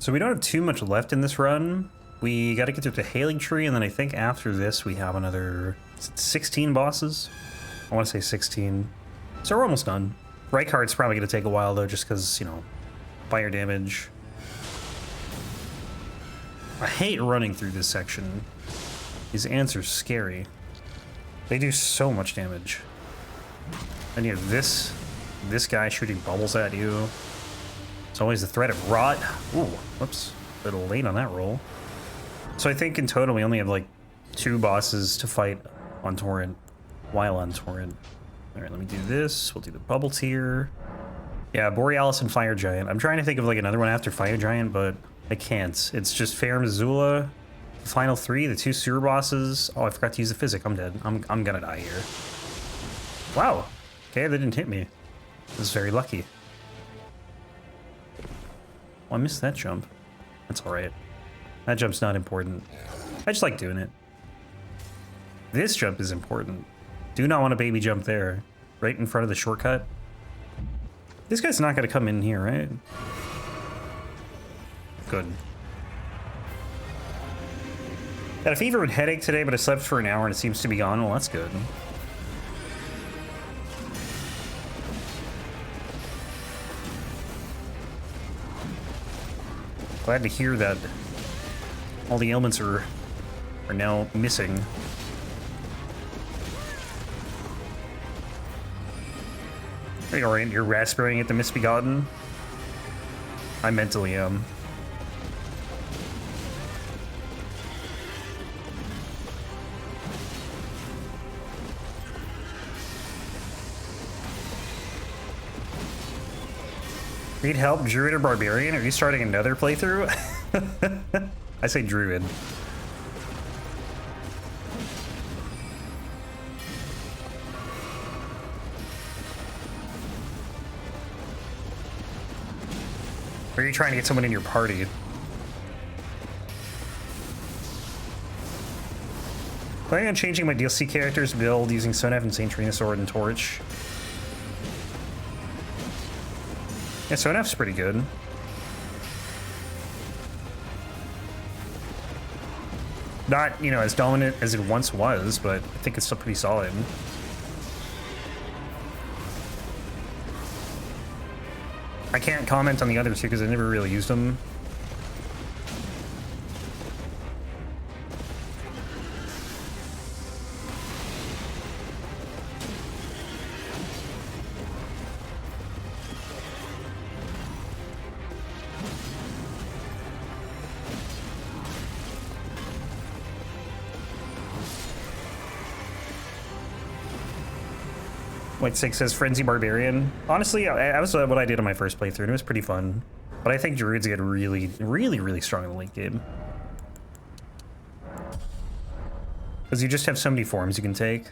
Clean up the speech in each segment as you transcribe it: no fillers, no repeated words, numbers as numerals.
So we don't have too much left in this run. We got to get through the Haligtree, and then I think after this we have another 16 bosses. I want to say 16. So we're almost done. Reichhardt's probably going to take a while though, just because, you know, fire damage. I hate running through this section. These ants are scary. They do so much damage. And you have this guy shooting bubbles at you. It's always the threat of rot. Ooh, whoops. A little late on that roll. So I think in total we only have like 2 bosses to fight on Torrent, while on Torrent. Alright, let me do this. We'll do the bubble tier. Yeah, Borealis and Fire Giant. I'm trying to think of like another one after Fire Giant, but I can't. It's just Fair Missoula, the final 3, the 2 sewer bosses. Oh, I forgot to use the physic. I'm dead. I'm gonna die here. Wow. Okay, they didn't hit me. I was very lucky. Oh, I missed that jump. That's alright. That jump's not important. I just like doing it. This jump is important. Do not want a baby jump there. Right in front of the shortcut. This guy's not gonna come in here, right? Good. Got a fever and headache today, but I slept for an hour and it seems to be gone. Well, that's good. Glad to hear that all the ailments are now missing. Are you alright? You're raspberrying at the misbegotten? I mentally am. Need help, Druid or Barbarian? Are you starting another playthrough? I say Druid. Or are you trying to get someone in your party? Planning on changing my DLC character's build using Sonef and St. Trina Sword and Torch. Yeah, Sonef's pretty good. Not, you know, as dominant as it once was, but I think it's still pretty solid. I can't comment on the other two because I never really used them. White Six says Frenzy Barbarian. Honestly, that was what I did on my first playthrough, and it was pretty fun. But I think Druids get really strong in the late game. Because you just have so many forms you can take.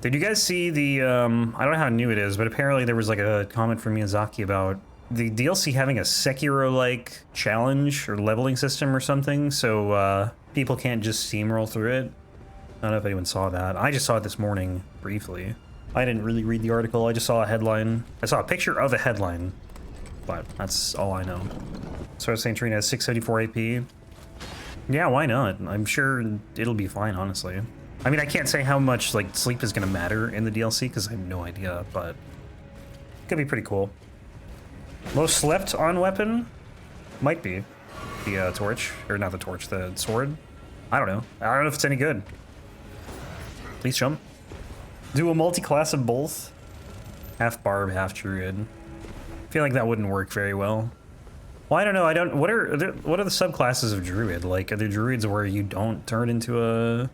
Did you guys see the, I don't know how new it is, but apparently there was like a comment from Miyazaki about the DLC having a Sekiro-like challenge or leveling system or something, so people can't just steamroll through it. I don't know if anyone saw that. I just saw it this morning, briefly. I didn't really read the article, I just saw a headline. I saw a picture of a headline, but that's all I know. So St. Trina has 674 AP. Yeah, why not? I'm sure it'll be fine, honestly. I mean, I can't say how much like sleep is gonna matter in the DLC because I have no idea, but it could be pretty cool. Most slept on weapon? Might be. The torch, or not the torch, the sword. I don't know. I don't know if it's any good. Please jump. Do a multi-class of both. Half barb, half druid. I feel like that wouldn't work very well. Well, I don't know. I don't. What are the subclasses of druid? Like, are there druids where you don't turn into a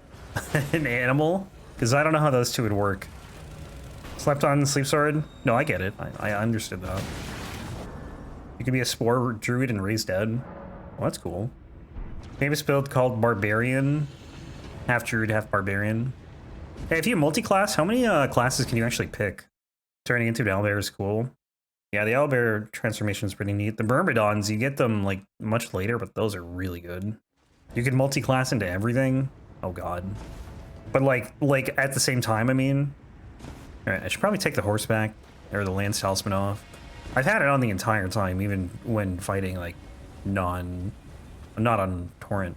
an animal? Because I don't know how those two would work. Slept on the sleep sword? No, I get it. I understood that. You could be a spore druid and raise dead. Well, that's cool. Famous build called Barbarian. Half druid, half barbarian. Hey, if you multi-class, how many classes can you actually pick? Turning into an owlbear is cool. Yeah, the owlbear transformation is pretty neat. The myrmidons, you get them like much later, but those are really good. You can multi-class into everything. Oh god. But like at the same time, I mean. Alright, I should probably take the horseback or the lance talisman off. I've had it on the entire time, even when fighting like not on torrent.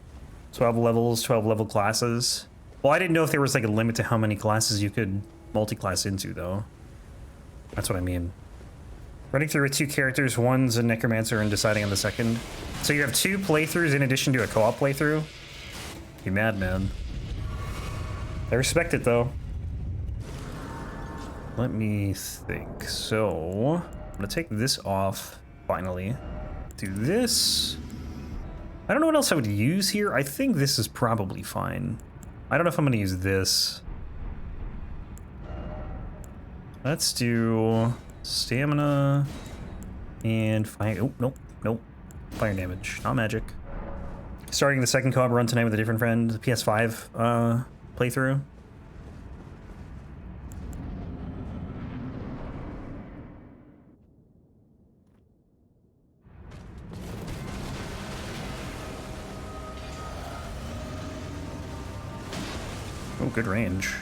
12 levels, 12 level classes. Well, I didn't know if there was like a limit to how many classes you could multi-class into, though. That's what I mean. Running through with 2 characters, one's a necromancer and deciding on the second. So you have 2 playthroughs in addition to a co-op playthrough? You mad, man. I respect it, though. Let me think. So, I'm gonna take this off, finally. Do this. I don't know what else I would use here. I think this is probably fine. I don't know if I'm gonna use this. Let's do stamina and fire. Oh, nope, nope. Fire damage, not magic. Starting the second co-op run tonight with a different friend, the PS5 playthrough. Oh, good range.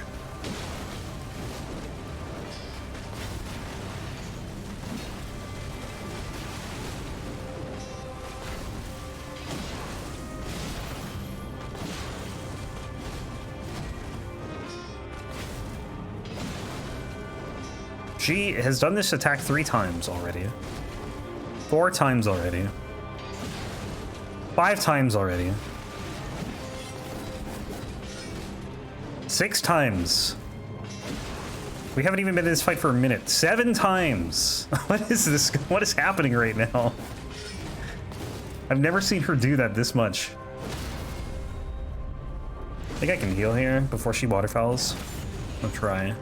She has done this attack 3 times already. 4 times already. 5 times already. 6 times. We haven't even been in this fight for a minute. 7 times. What is this? What is happening right now? I've never seen her do that this much. I think I can heal here before she waterfowls. I'll try.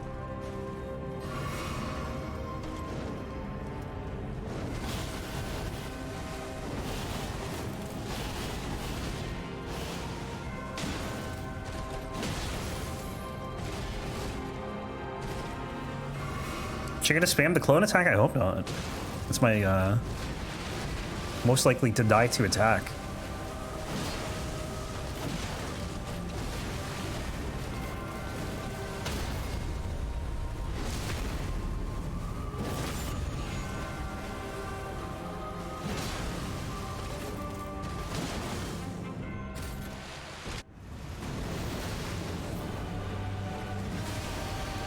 Is she gonna spam the clone attack? I hope not. That's my, most likely to die to attack.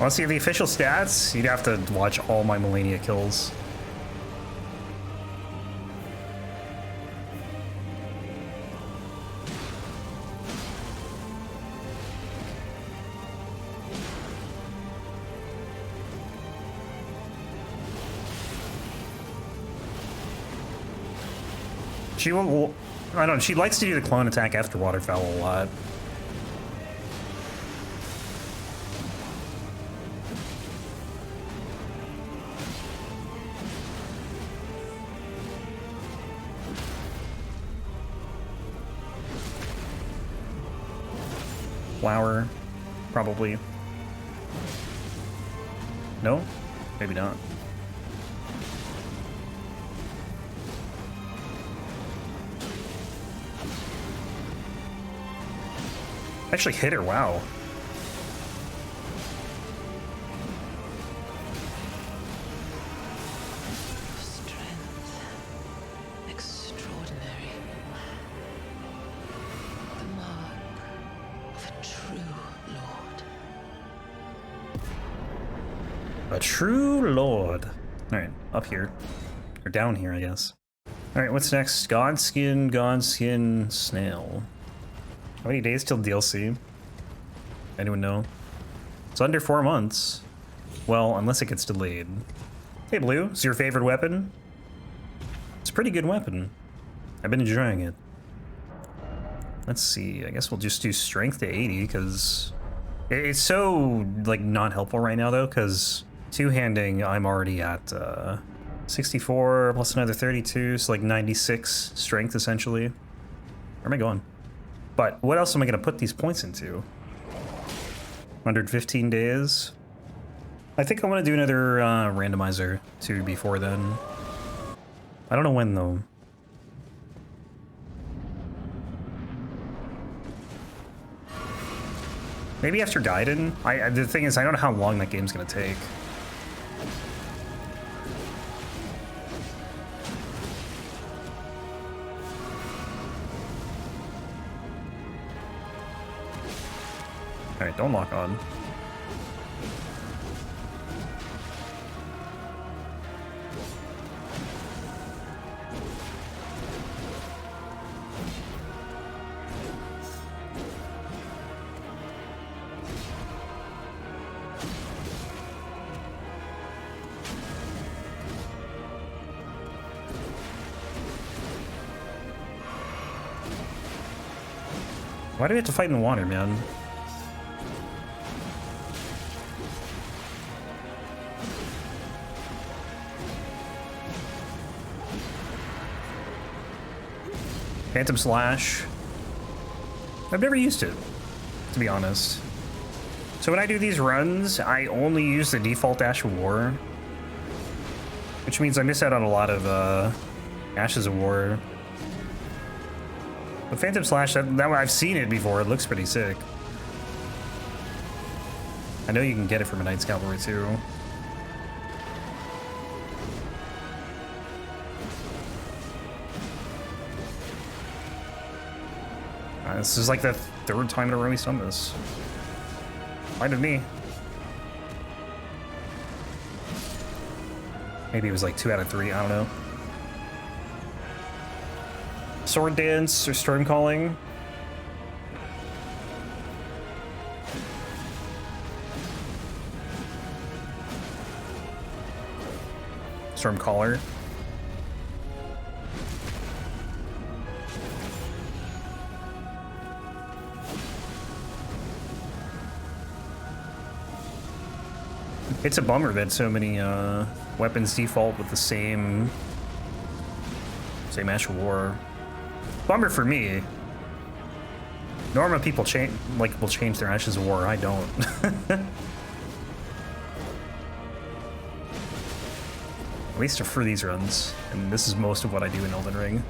Want to see the official stats? You'd have to watch all my Malenia kills. She will, I don't know, she likes to do the clone attack after waterfowl a lot. Flower, probably. No? Maybe not. Actually hit her, wow. A true lord. Alright, up here. Or down here, I guess. Alright, what's next? Godskin, Snail. How many days till DLC? Anyone know? It's under 4 months. Well, unless it gets delayed. Hey, Blue, is your favorite weapon? It's a pretty good weapon. I've been enjoying it. Let's see, I guess we'll just do strength to 80, because it's so, like, not helpful right now, though, because two-handing, I'm already at 64 plus another 32, so like 96 strength, essentially. Where am I going? But what else am I going to put these points into? 115 days. I think I want to do another randomizer too before then. I don't know when though. Maybe after Gaiden? The thing is, I don't know how long that game's going to take. Alright, don't lock on. Why do we have to fight in the water, man? Phantom Slash. I've never used it, to be honest. So when I do these runs, I only use the default Ash of War, which means I miss out on a lot of Ashes of War. But Phantom Slash, that I've seen it before. It looks pretty sick. I know you can get it from a Knight's Cavalry too. This is like the third time in a row he's done this. Fine with me. Maybe it was like 2 out of 3. I don't know. Sword Dance or Storm Calling. Storm Caller. It's a bummer that so many weapons default with the same Ash of War. Bummer for me. Normal people will change their Ashes of War. I don't. At least for these runs, and this is most of what I do in Elden Ring.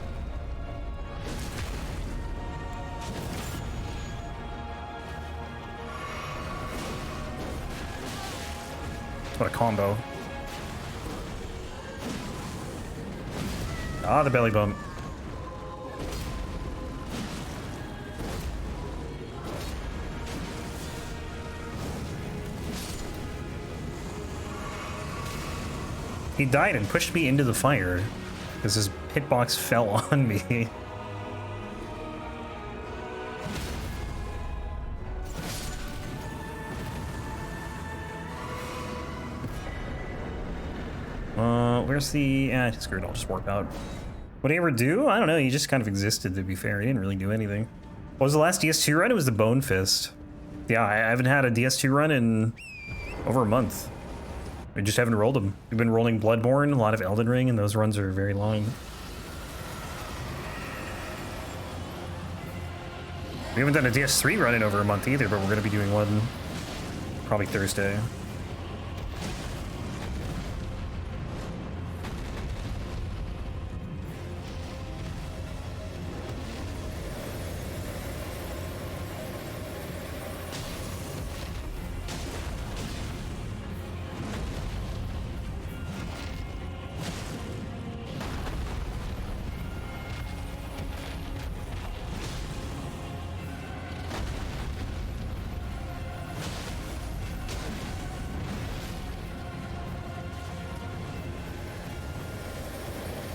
What a combo. Ah, the belly bump. He died and pushed me into the fire because his hitbox fell on me. Where's the... screw it, I'll just warp out. What did he ever do? I don't know, he just kind of existed, to be fair. He didn't really do anything. What was the last DS2 run? It was the Bone Fist. Yeah, I haven't had a DS2 run in over a month. We just haven't rolled them. We've been rolling Bloodborne, a lot of Elden Ring, and those runs are very long. We haven't done a DS3 run in over a month either, but we're going to be doing one probably Thursday.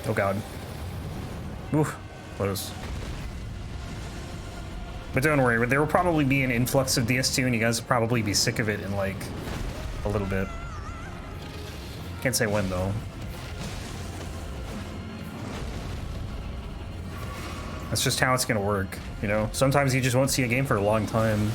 Oh god. Oof. Close. But don't worry, there will probably be an influx of DS2 and you guys will probably be sick of it in like a little bit. Can't say when though. That's just how it's gonna work, you know? Sometimes you just won't see a game for a long time.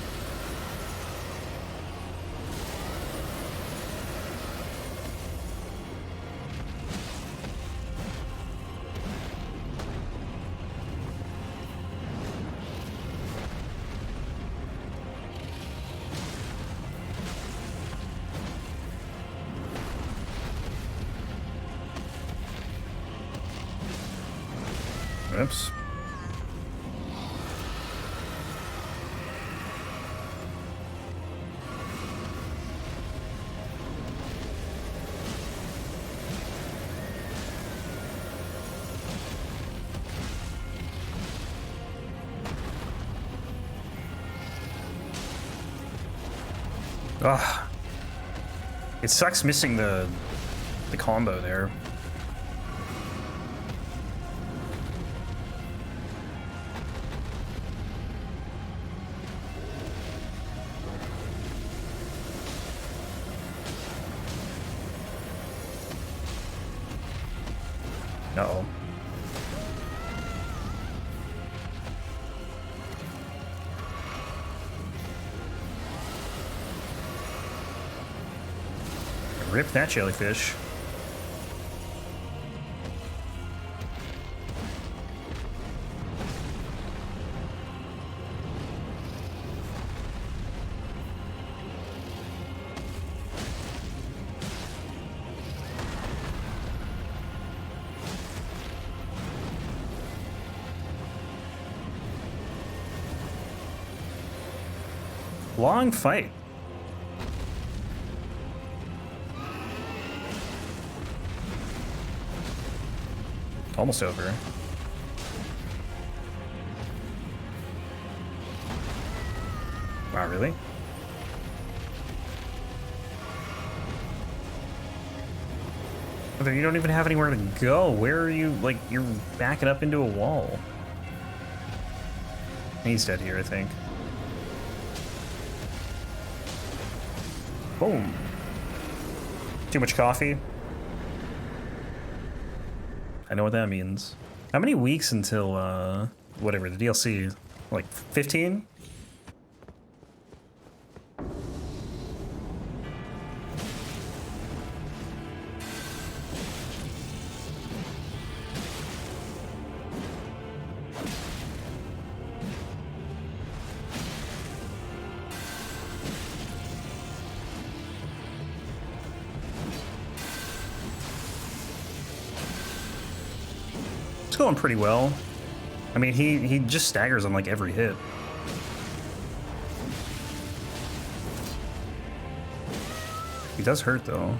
Oops. Ugh. It sucks missing the combo there. Uh-oh. Rip that jellyfish. Long fight. Almost over. Wow, really? You don't even have anywhere to go. Where are you? Like, you're backing up into a wall. He's dead here, I think. Boom. Too much coffee? I know what that means. How many weeks until, whatever, the DLC? Like, 15? Going pretty well. I mean, he just staggers on like every hit. He does hurt though.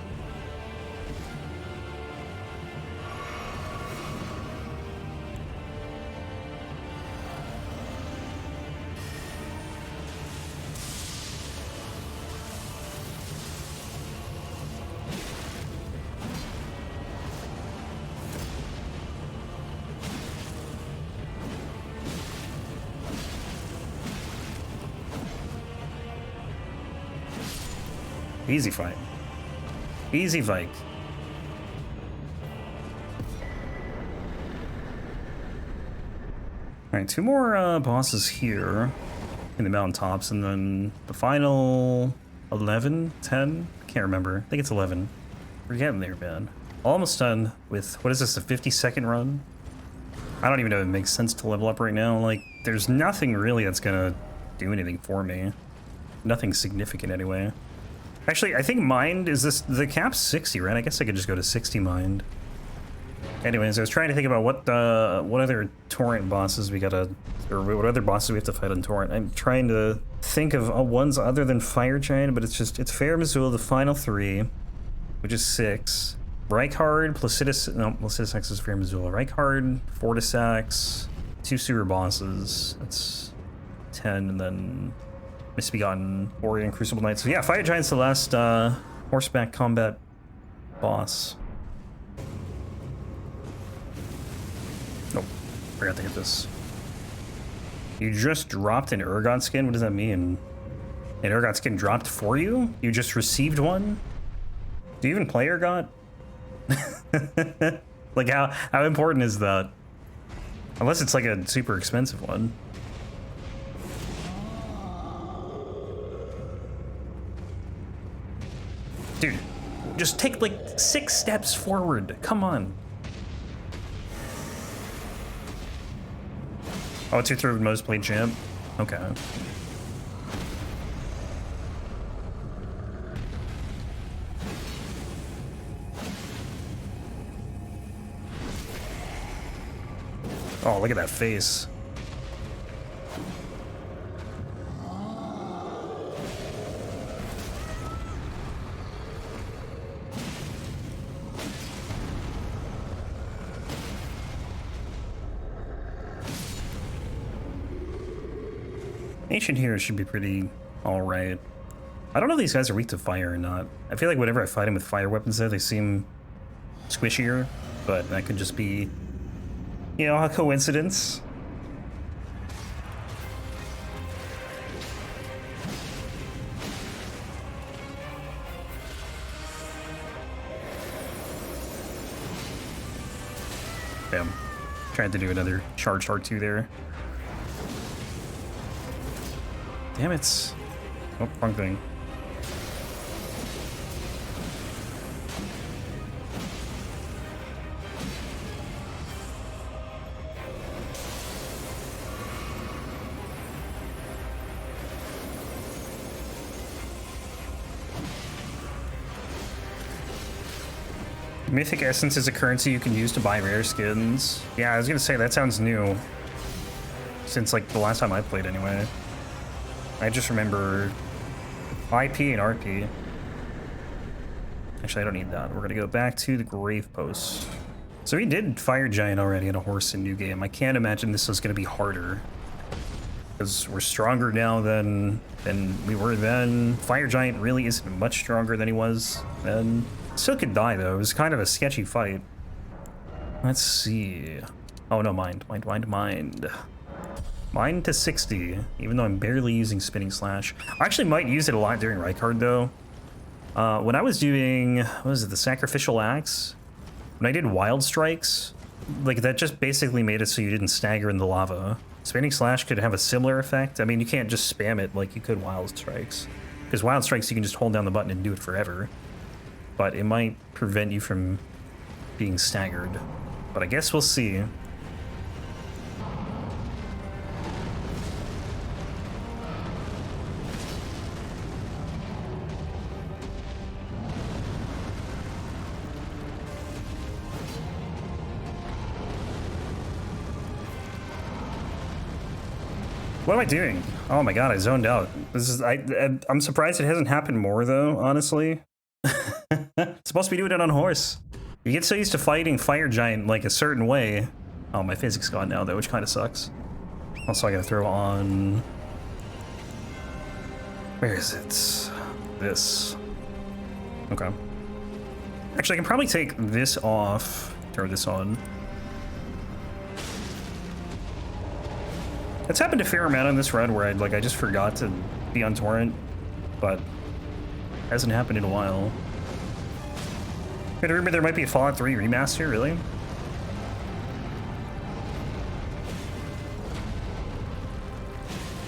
Easy fight. Easy Vyke. Alright, two more bosses here in the mountaintops, and then the final 11, 10? Can't remember. I think it's 11. We're getting there, man. Almost done with, what is this, a 50-second run? I don't even know if it makes sense to level up right now. Like, there's nothing really that's gonna do anything for me. Nothing significant anyway. Actually, I think mind is this, the cap's 60, right? I guess I could just go to 60 mind. Anyways, I was trying to think about what other torrent bosses we gotta, or what other bosses we have to fight on torrent. I'm trying to think of ones other than Fire Giant, but it's Fair Missoula, the final 3, which is 6. Rykard, Placidus, no, Placidus X is Fair Missoula. Rykard, Fortisax, 2 sewer bosses, that's 10, and then Misbegotten, Warrior, and Crucible Knight. So yeah, Fire Giant's the last horseback combat boss. Nope, forgot to hit this. You just dropped an Urgot skin? What does that mean? An Urgot skin dropped for you? You just received one? Do you even play Urgot? Like, how important is that? Unless it's like a super expensive one. Dude, just take like 6 steps forward. Come on. Oh, it's your third most played champ? Okay. Oh, look at that face. Ancient Heroes should be pretty alright. I don't know if these guys are weak to fire or not. I feel like whenever I fight them with fire weapons though, they seem squishier, but that could just be, you know, a coincidence. Damn. Tried to do another charged R2 there. Damn it. Oh, wrong thing. Mythic Essence is a currency you can use to buy rare skins. Yeah, I was gonna say, that sounds new. Since, like, the last time I played, anyway. I just remember IP and RP. Actually, I don't need that. We're gonna go back to the Grave Post. So we did Fire Giant already on a horse in New Game. I can't imagine this is gonna be harder. Because we're stronger now than we were then. Fire Giant really isn't much stronger than he was then. Still could die though. It was kind of a sketchy fight. Let's see. Oh no, mind to 60, even though I'm barely using Spinning Slash. I actually might use it a lot during Rykard though. When I was doing, what was it, the Sacrificial Axe? When I did Wild Strikes, like that just basically made it so you didn't stagger in the lava. Spinning Slash could have a similar effect. I mean, you can't just spam it like you could Wild Strikes. Because Wild Strikes, you can just hold down the button and do it forever. But it might prevent you from being staggered. But I guess we'll see. What am I doing? Oh my god, I zoned out. This is I'm surprised it hasn't happened more though, honestly. It's supposed to be doing it on horse. You get so used to fighting Fire Giant like a certain way. Oh, my physics gone now though, which kind of sucks. Also, I gotta throw on. Where is it? This. Okay. Actually, I can probably take this off. Throw this on. It's happened a fair amount on this run where I just forgot to be on torrent, but hasn't happened in a while. Good, remember there might be a Fallout 3 remaster, really? I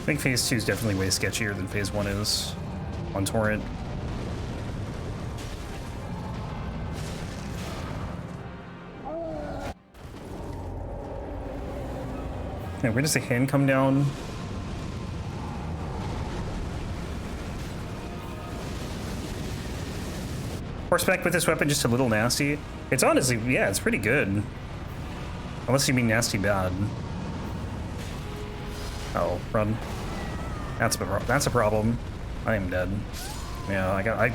think Phase 2 is definitely way sketchier than Phase 1 is on torrent. Yeah, where does the hand come down? Horseback with this weapon just a little nasty. It's honestly, yeah, it's pretty good. Unless you mean nasty bad. Oh, run. That's a problem. I am dead. Yeah,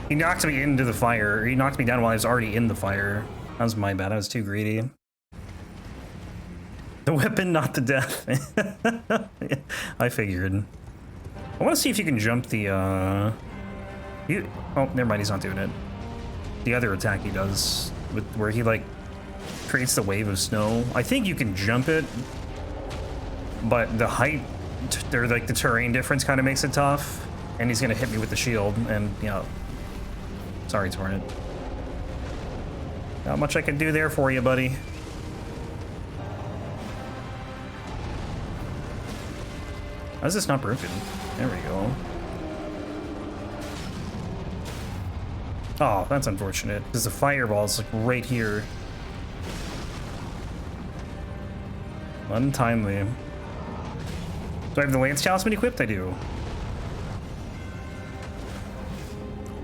he knocked me into the fire. He knocked me down while I was already in the fire. That was my bad. I was too greedy. The weapon, not the death. I figured. I want to see if you can jump the, oh, never mind, he's not doing it. The other attack he does, where he, like, creates the wave of snow. I think you can jump it, but the height, or, like, the terrain difference kind of makes it tough. And he's going to hit me with the shield, and, you know, sorry, Torrent. Not much I can do there for you, buddy. How's this not broken? There we go. Oh, that's unfortunate, because the fireball's like right here. Untimely. Do I have the Lance Talisman equipped? I do.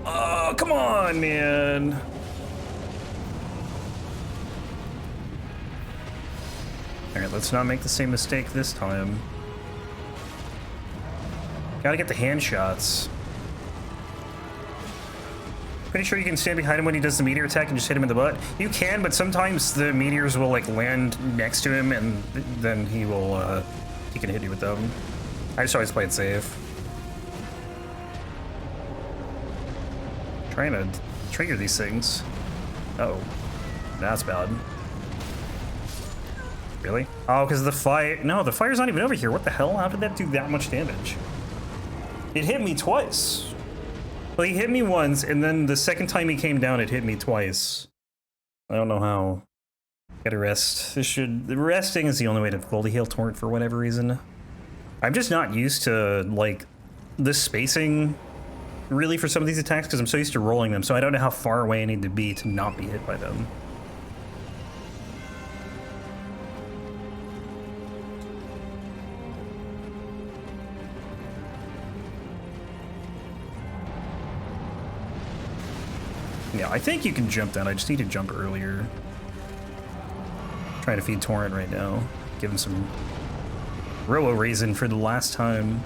Oh, come on, man. Alright, let's not make the same mistake this time. Gotta get the hand shots. Pretty sure you can stand behind him when he does the meteor attack and just hit him in the butt. You can, but sometimes the meteors will like land next to him and then he will, he can hit you with them. I just always play it safe. Trying to trigger these things. Uh-oh. That's bad. Really? Oh, because the fire... No, the fire's not even over here. What the hell? How did that do that much damage? It hit me twice. Well, he hit me once, and then the second time he came down, it hit me twice. I don't know how. Gotta rest. Resting is the only way to fully heal Torrent for whatever reason. I'm just not used to, like, the spacing, really, for some of these attacks, because I'm so used to rolling them, so I don't know how far away I need to be to not be hit by them. Yeah, I think you can jump that. I just need to jump earlier. Trying to feed Torrent right now. Give him some Robo Raisin for the last time.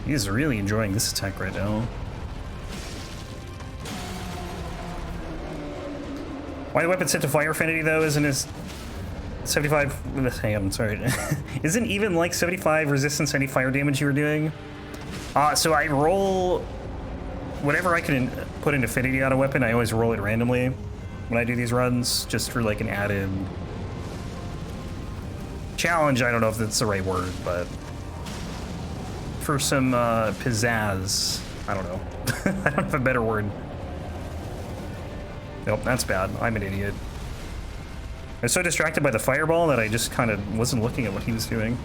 He's really enjoying this attack right now. Why the weapon set to fire affinity though isn't his 75? Hang on, sorry. Isn't even like 75 resistance to any fire damage you were doing? So I roll whatever I can put an affinity on a weapon. I always roll it randomly when I do these runs, just for like an added challenge. I don't know if that's the right word, but for some pizzazz. I don't know. I don't have a better word. Nope, that's bad. I'm an idiot. I was so distracted by the fireball that I just kind of wasn't looking at what he was doing.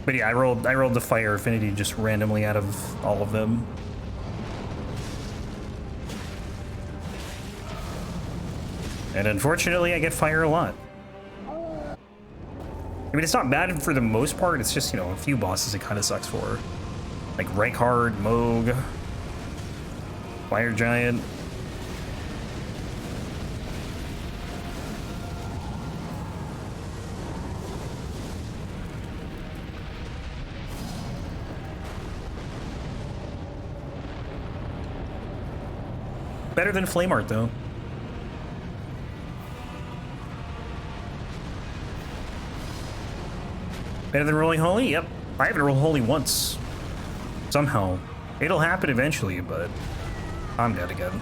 But yeah, I rolled the fire affinity just randomly out of all of them. And unfortunately, I get fire a lot. I mean, it's not bad for the most part, it's just, you know, a few bosses it kind of sucks for. Like Reichard, Moog, Fire Giant. Better than Flame Art, though. Better than rolling Holy? Yep. I haven't rolled Holy once. Somehow. It'll happen eventually, but I'm dead again.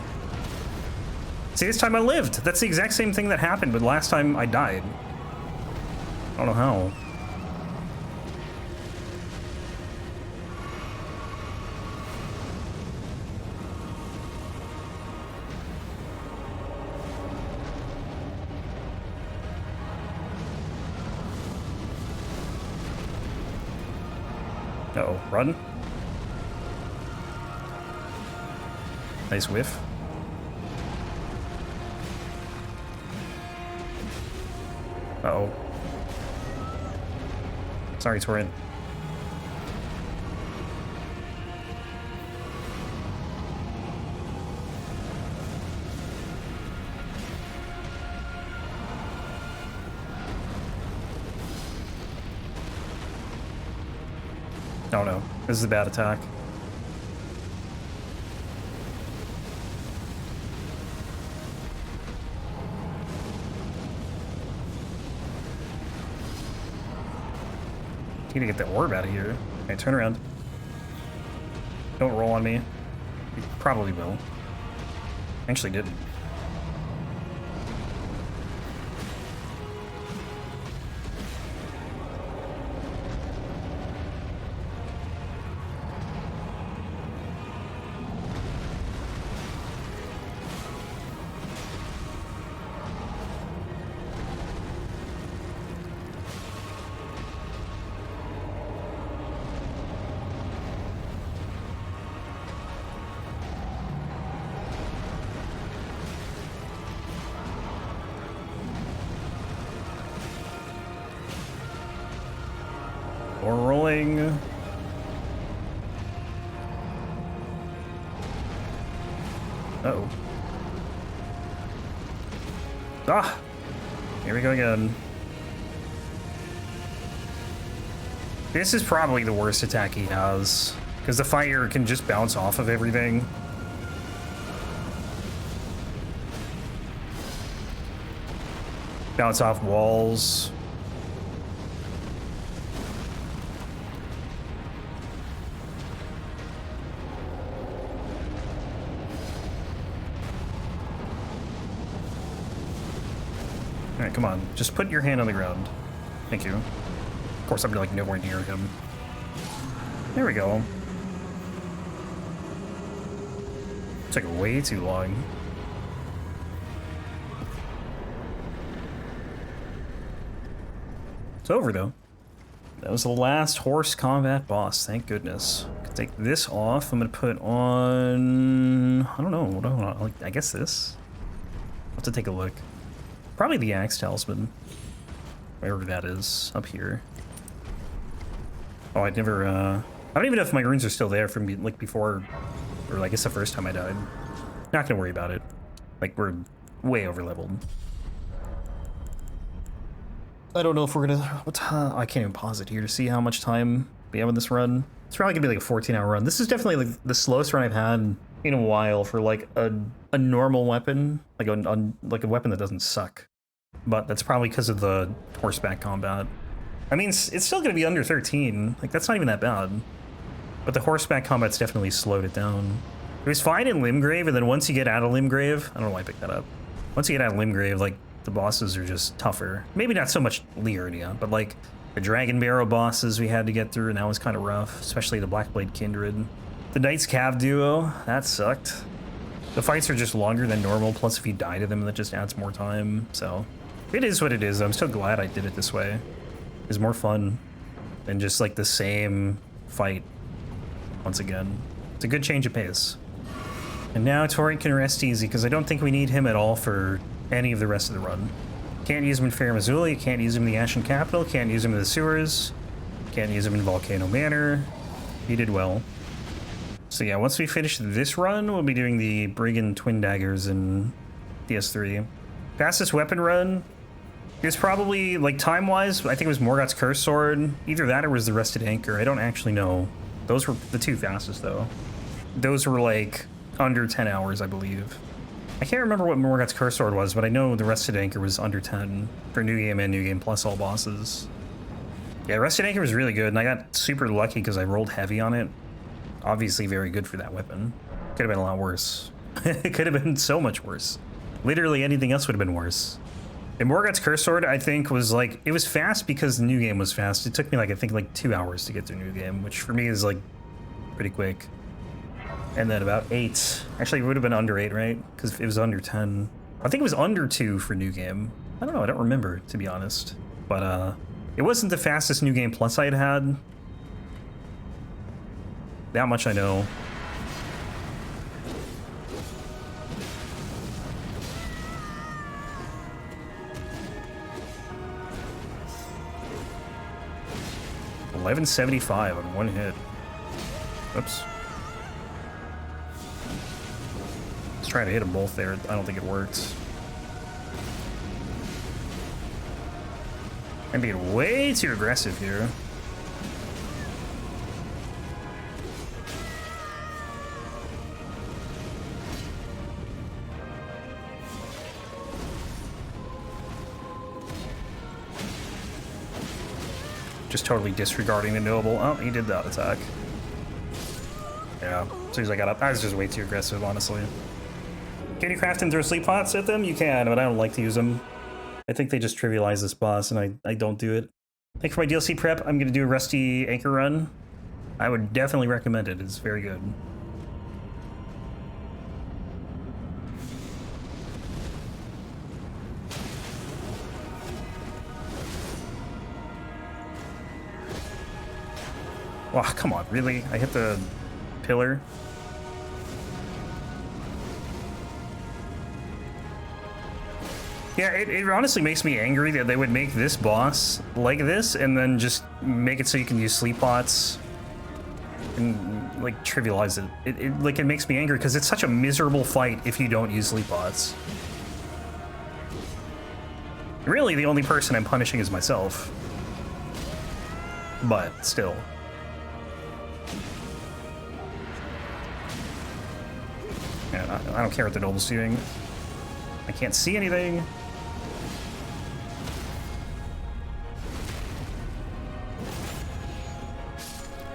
See, this time I lived. That's the exact same thing that happened, but last time I died. I don't know how. Uh-oh, run. Nice whiff. Uh-oh. Sorry, Torrent. Oh no, this is a bad attack. Need to get the orb out of here. Okay, turn around. Don't roll on me. You probably will. Actually didn't. We're rolling. Uh-oh. Ah! Here we go again. This is probably the worst attack he has, because the fire can just bounce off of everything. Bounce off walls. Alright, come on. Just put your hand on the ground. Thank you. Of course, I'm like nowhere near him. There we go. Took way too long. It's over though. That was the last horse combat boss, thank goodness. Could take this off. I'm gonna put on, I don't know, what do I want? Like, I guess this. I'll have to take a look. Probably the Axe Talisman. Wherever that is, up here. Oh, I'd never, I don't even know if my runes are still there from like before, or I guess the first time I died. Not gonna worry about it. Like, we're way over leveled. I don't know if we're gonna, I can't even pause it here to see how much time we have on this run. It's probably gonna be like a 14-hour run. This is definitely like the slowest run I've had in a while for like a normal weapon, like a weapon that doesn't suck. But that's probably because of the horseback combat. I mean, it's still gonna be under 13. Like, that's not even that bad. But the horseback combat's definitely slowed it down. It was fine in Limgrave, and then once you get out of Limgrave, I don't know why I picked that up. Once you get out of Limgrave, like, the bosses are just tougher. Maybe not so much Liurnia, but like the Dragon Barrow bosses we had to get through, and that was kind of rough, especially the Blackblade Kindred. The Knight's Cav Duo, that sucked. The fights are just longer than normal, plus if you die to them, that just adds more time, so. It is what it is. I'm so glad I did it this way. It's more fun than just like the same fight once again. It's a good change of pace. And now Torrent can rest easy, because I don't think we need him at all for any of the rest of the run. Can't use him in Fair Missoula, can't use him in the Ashen Capital, can't use him in the sewers, can't use him in Volcano Manor. He did well. So yeah, once we finish this run, we'll be doing the Brigand Twin Daggers in DS3. Fastest weapon run is probably, like, time-wise, I think it was Morgoth's Curse Sword. Either that or was the Rested Anchor. I don't actually know. Those were the two fastest, though. Those were, like, under 10 hours, I believe. I can't remember what Morgoth's Curse Sword was, but I know the Rested Anchor was under 10 for New Game and New Game plus all bosses. Yeah, Rested Anchor was really good, and I got super lucky because I rolled heavy on it. Obviously very good for that weapon. Could have been a lot worse. It could have been so much worse. Literally anything else would have been worse. And Morgoth's Curse Sword, I think, was like, it was fast because the New Game was fast. It took me, like, I think, like 2 hours to get to New Game, which for me is, like, pretty quick. And then about 8. Actually, it would have been under 8, right? Because it was under 10. I think it was under 2 for New Game. I don't know, I don't remember, to be honest. But, it wasn't the fastest New Game Plus I had had. That much I know. $11.75 on one hit. Oops. Let's try to hit them both there. I don't think it worked. I'm being way too aggressive here. Just totally disregarding the noble. Oh, he did that attack. Yeah, as soon as I got up, I was just way too aggressive, honestly. Can you craft and throw sleep pots at them? You can, but I don't like to use them. I think they just trivialize this boss, and I don't do it. Thank you for my DLC prep. I'm going to do a Rusty Anchor run. I would definitely recommend it. It's very good. Oh, come on, really? I hit the pillar? Yeah, it honestly makes me angry that they would make this boss like this and then just make it so you can use sleep pots and like trivialize it. It makes me angry because it's such a miserable fight if you don't use sleep bots. Really, the only person I'm punishing is myself. But still. Yeah, I don't care what the noble's doing. I can't see anything.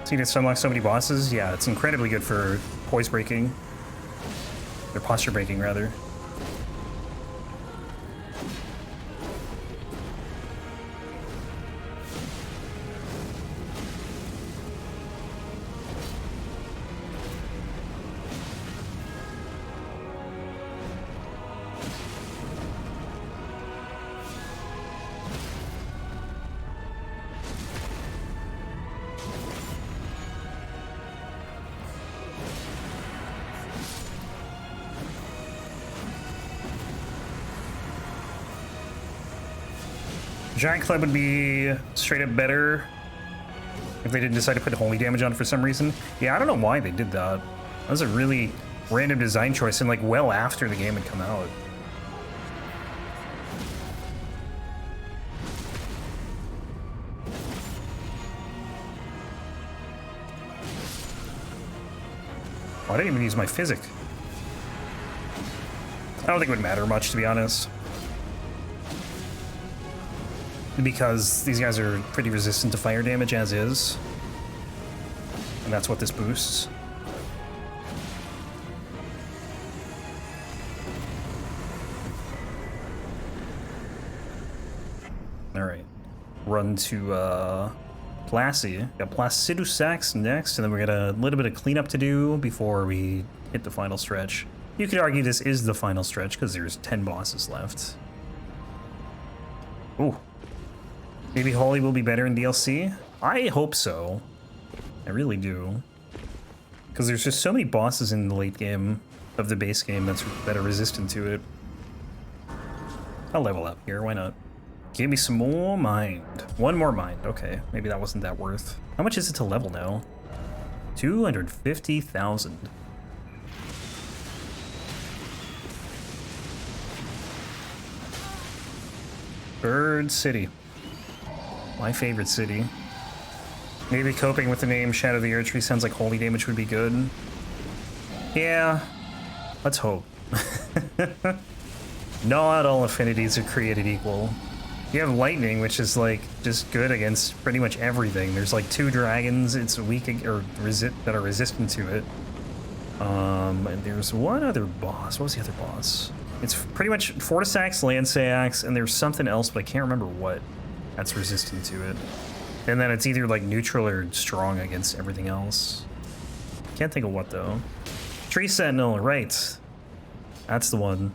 So you can unlock so many bosses? Yeah, it's incredibly good for poise breaking. Or posture breaking, rather. Giant Club would be straight up better if they didn't decide to put holy damage on for some reason. Yeah, I don't know why they did that. That was a really random design choice and like well after the game had come out. Oh, I didn't even use my physic. I don't think it would matter much, to be honest. Because these guys are pretty resistant to fire damage as is. And that's what this boosts. Alright. Run to Plassy. Got Placidusax next, and then we got a little bit of cleanup to do before we hit the final stretch. You could argue this is the final stretch because there's 10 bosses left. Ooh. Maybe Holy will be better in DLC? I hope so. I really do. Because there's just so many bosses in the late game of the base game that are resistant to it. I'll level up here, why not? Give me some more mind. One more mind, okay. Maybe that wasn't that worth. How much is it to level now? 250,000. Bird City. My favorite city. Maybe coping with the name Shadow of the Erdtree sounds like holy damage would be good. Yeah, let's hope. Not all affinities are created equal. You have lightning, which is like just good against pretty much everything. There's like 2 dragons it's weak or that are resistant to it. And there's one other boss. What was the other boss? It's pretty much Fortisax, Landsax, and there's something else, but I can't remember what. That's resistant to it. And then it's either like neutral or strong against everything else. Can't think of what though. Tree Sentinel, right. That's the one.